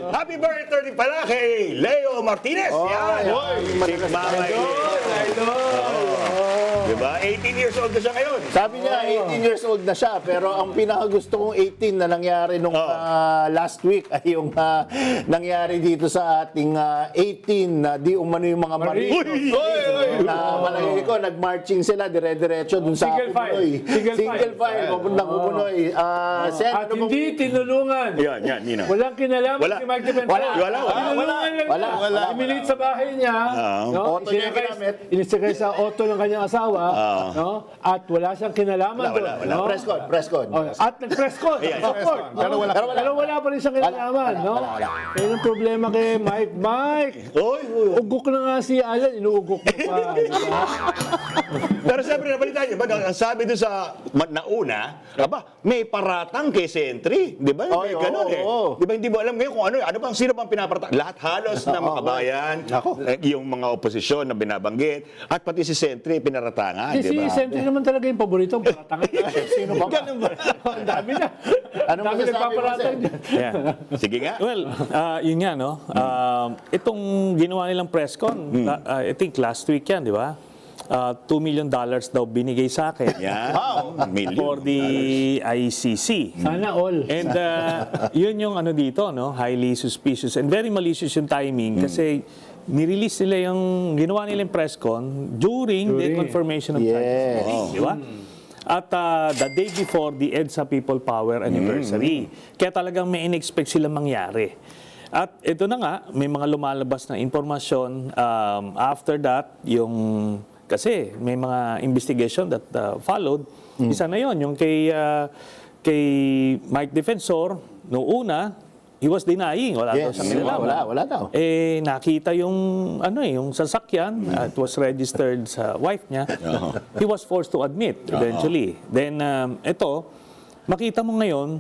Happy birthday pala kay Leo Martinez. Yan. Si Mama Diba? 18 years old na siya ngayon. Sabi niya, 18 years old na siya, pero ang pinakagusto kong 18 na nangyari nung last week ay yung nangyari dito sa ating 18 na di umano yung mga Marino. Na malagay ko, nag-marching sila, dire-diretso dun sa Punoy. Single file. Papuntang Punoy. At hindi tinulungan. Yan, Nino. Walang kinalaman Wala. si Mike Defensor. Wala. Tinulungan lang Wala. Imilit sa bahay niya. Auto niya ginamit. Inisakay sa auto ng kanyang asawa. No? At wala siyang kinalaman doon. Wala. No? Press con. At nag-press con. Pero wala pa rin siyang kinalaman. No? Kaya yung problema kay Mike. Mike! Ugok na nga si Alan. Inuugok mo pa. Diba? Pero siyempre, nabalita niyo ba, ang sabi doon sa nauna, may paratang kay Sentry. Di ba? May ganun Di ba, hindi mo alam ngayon kung ano bang sino bang pinaparatang. Lahat halos na makabayan, yung mga oposisyon na binabanggit, at pati si Sentry pinaratangan. Si Sentry naman talaga yung paboritong paratangan. Sino ba? Ganun ba? Ang dami na. Ano Ang dami masasabi mo, nagpaparatang Sen? dyan. Yeah. Sige nga. Well, yun nga, no? Itong ginawa nilang press con, I think last week yan, di ba? $2 million daw binigay sa akin Yan. Million. for the ICC. Sana all. And yun yung ano dito, no? Highly suspicious and very malicious yung timing kasi nirelease nila yung, ginawa nila yung press con during the confirmation of charges. Di ba? At the day before the EDSA People Power anniversary. Kaya talagang may in-expect silang mangyari. At ito na nga, may mga lumalabas na informasyon. After that, kasi may mga investigation that followed. Isa na yon yung kay Mike Defensor, noong una, he was denying. Wala daw sa kinalaman. Wala daw. Nakita yung yung sasakyan, it was registered sa wife niya. He was forced to admit eventually. Then ito, makita mo ngayon,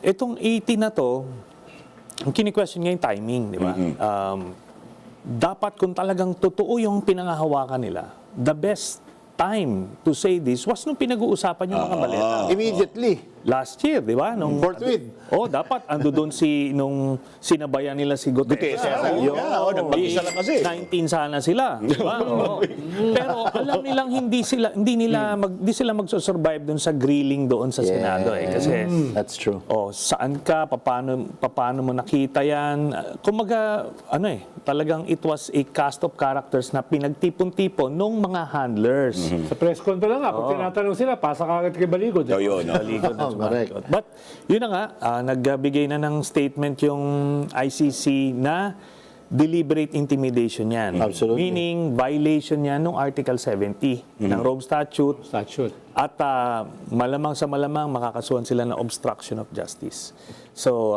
itong 18 na to, ang kini-question nga yung timing, di ba? Dapat kung talagang totoo yung pinangahawakan nila, the best time to say this was nung pinag-uusapan yung mga baleta. Immediately. Last year, di ba? Nung Forthwith. dapat ando doon nung sinabayan nila si Gutierrez. Nagpag-isa lang kasi. 19 sana sila, di ba? Pero alam nilang hindi sila magso-survive doon sa grilling doon sa Senado kasi That's true. saan ka, paano mo nakita yan? Kumaga, talagang it was a cast of characters na pinagtipon-tipon nung mga handlers. Sa press con pa lang nga, pag tinatanong sila, pasa kagad kay Baligod. Baligod na correct. But yun na nga, nagbigay na ng statement yung ICC na deliberate intimidation yan. Absolutely. Meaning, violation yan ng Article 70 ng Rome Statute. At malamang sa malamang, makakasuhan sila ng obstruction of justice. So,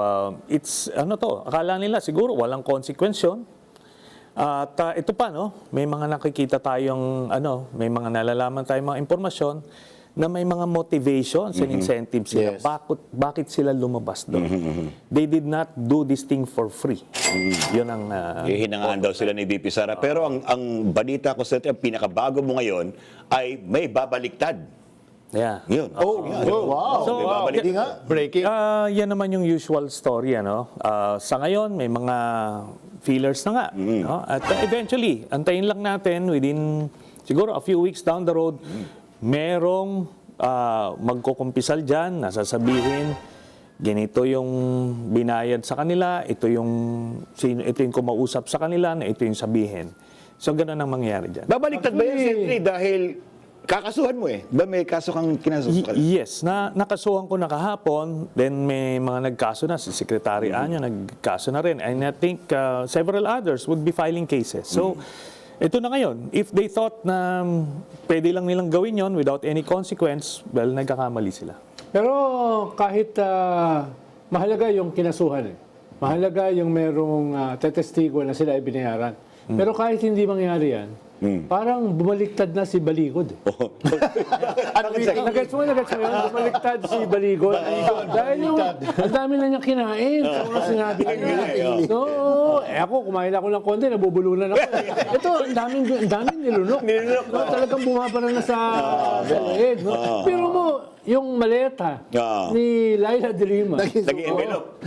it's, akala nila siguro walang consequence yun. At ito pa, may mga nakikita tayong, may mga nalalaman tayong mga impormasyon na may mga motivations and incentives sila. Yes. Bakit sila lumabas doon? They did not do this thing for free. Yun ang... Hinangaan daw sila ni VP Sara. Pero ang balita ko sa ang pinakabago mo ngayon ay may babaliktad. Yeah. Yun. Wow. So, Hindi nga. Breaking. yan naman yung usual story. Sa ngayon, may mga feelers na nga. At eventually, antayin lang natin within siguro a few weeks down the road, merong magkukumpisal dyan, nasasabihin, ganito yung binayad sa kanila, ito yung kumausap sa kanila, na ito yung sabihin. So, ganun ang mangyayari dyan. Babaliktad ba yan, Sentry? Dahil kakasuhan mo Ba may kaso kang kinasuhan? Yes, nakasuhan ko na kahapon, then may mga nagkaso na, si Secretary Anyo nagkaso na rin, and I think several others would be filing cases. So, ito na ngayon, if they thought na pwede lang nilang gawin yon without any consequence, well, nagkakamali sila. Pero kahit mahalaga yung kinasuhan, mahalaga yung merong tetestigo na sila ay binayaran. Pero kahit hindi mangyari yan, parang bumaliktad na si Balikod. Ano meeting? Nagets mo yun? Bumaliktad si Balikod. Dahil yung, ang dami na niyang kinain. Sa mga sinabi niya. No, ako, kumain ako ng konti, nabubulunan ako. Ito, ang daming nilunok. No, talagang bumabara na sa leeg. No? Pero mo, yung maleta ni Laila de Lima. Naging envelope.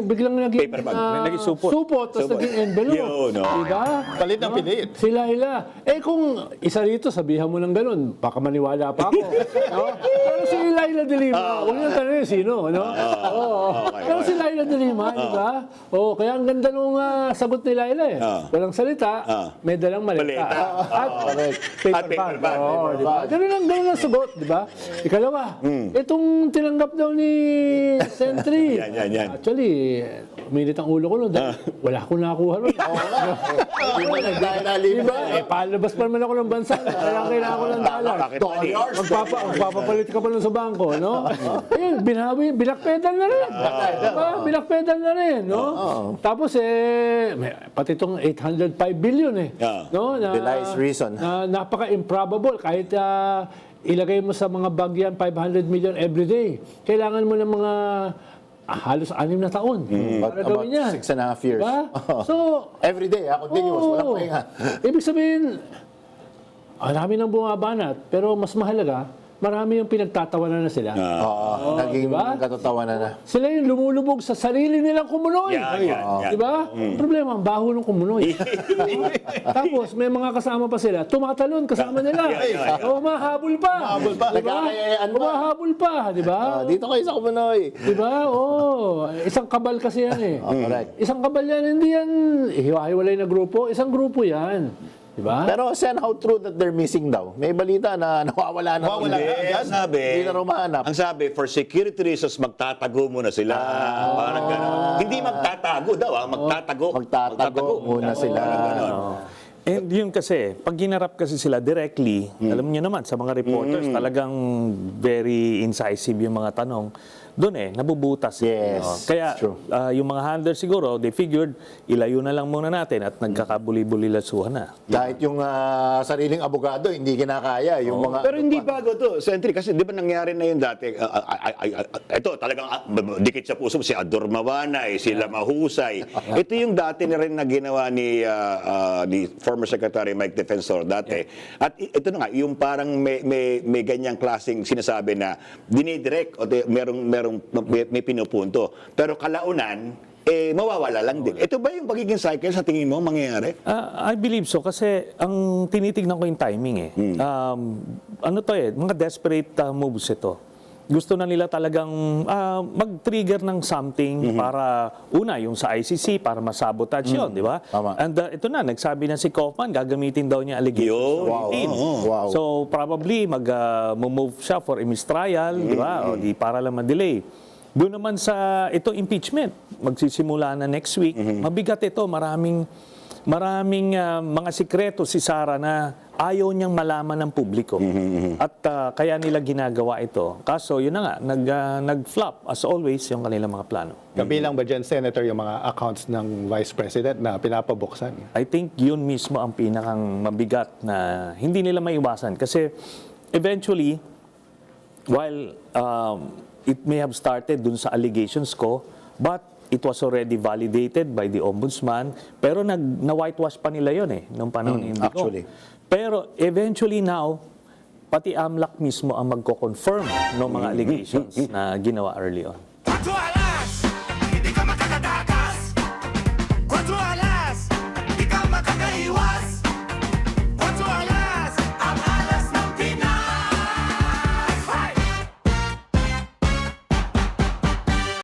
Biglang naging Paper bag. Naging supot. Supot, tapos naging envelope. Yun, no. Diba? Palit na pilit. Si Laila. Eh kung isa rito, sabihan mo ng ganun, baka maniwala pa ako. No? Pero si Laila de Lima, huwag niyang tanongin sino. No? Okay, Pero si Laila de Lima, di ba? Kaya ang ganda nung sagot ni Laila eh. Walang salita, may dalang maleta. Maleta. At paper bag. Di ba? Ganun ang sagot, di ba? Ikalawa, itong tinanggap daw ni Sentry. Yan. Actually, uminit ang ulo ko nun dahil wala akong nakuha nun. Diba? Palabas pa naman ako ng bansa. Kailangan ko ng dollar. Magpapapalit ka pa nun sa bangko, no? Ayun, binakpedan na rin. Diba? Binakpedan na rin, no? Tapos, pati itong 805 billion no? Belies reason. Na napaka-improbable. Kahit ilagay mo sa mga bag yan, 500 million everyday. Kailangan mo ng mga halos 6 na taon para gawin yan. 6.5 years. Diba? So, Every day, continuous, walang pahinga. Ibig sabihin, marami nang bumabanat, pero mas mahalaga, marami yung pinagtatawanan na sila. Naging Diba? katatawanan na. Sila yung lumulubog sa sarili nilang kumunoy. Yan. Diba? Ang problema, ang baho ng kumunoy. Tapos, may mga kasama pa sila, tumatalon kasama nila. Humahabol pa. Nagkakayaan pa. Humahabol pa, diba? Dito kayo sa Kumunoy. Diba? Isang kabal kasi yan eh. Correct. Isang kabal yan, hindi yan hiwa-hiwalay na grupo. Isang grupo yan. Diba? Pero Sen, how true that they're missing daw? May balita na nawawala na. Ang sabi, Hindi na rumahanap. ang sabi, for security reasons, magtatago muna sila. Parang gano'n. Hindi magtatago daw, magtatago. Magtatago muna sila. Parang gano'n. And yun kasi, pag ginarap kasi sila directly, alam niyo naman, sa mga reporters, talagang very incisive yung mga tanong. Doon nabubutas. Yes, Kaya it's true. yung mga handlers siguro, they figured, ilayo na lang muna natin at nagkakabuli-bulilasuhan na. Kahit yung sariling abogado, hindi kinakaya. Yung mga, Pero hindi bago to, Sentry, kasi di ba nangyari na yun dati? Ito, talagang dikit sa puso, si Ador Mawanay, sila Mahusay. Ito yung dati na rin na ginawa ni former Secretary Mike Defensor dati. At ito na nga, yung parang may ganyang klaseng sinasabi na dinidirect o may pinupunto. Pero kalaunan, mawawala lang din. Ito ba yung pagiging cycle sa tingin mo mangyayari? I believe so kasi ang tinitignan ko yung timing mga desperate moves ito. Gusto na nila talagang mag-trigger ng something para una yung sa ICC para masabotage yun, di ba? Tama. And ito na, nagsabi na si Kaufman, gagamitin daw niya allegations. Wow. So probably mag-move siya for a mistrial, di ba? O di para lang ma-delay. Doon naman sa ito impeachment, magsisimula na next week. Mabigat ito, maraming mga sikreto si Sara na ayaw niyang malaman ng publiko. At kaya nila ginagawa ito. Kaso yun na nga, nag-flop as always yung kanilang mga plano. Kabilang ba dyan, Senator, yung mga accounts ng Vice President na pinapabuksan? I think yun mismo ang pinakang mabigat na hindi nila maiwasan. Kasi eventually, while it may have started dun sa allegations ko, but it was already validated by the Ombudsman, pero na-whitewash pa nila yun nung panahon ni Indigo. actually. Pero eventually now, pati AMLAC mismo ang magko-confirm ng mga allegations na ginawa early on.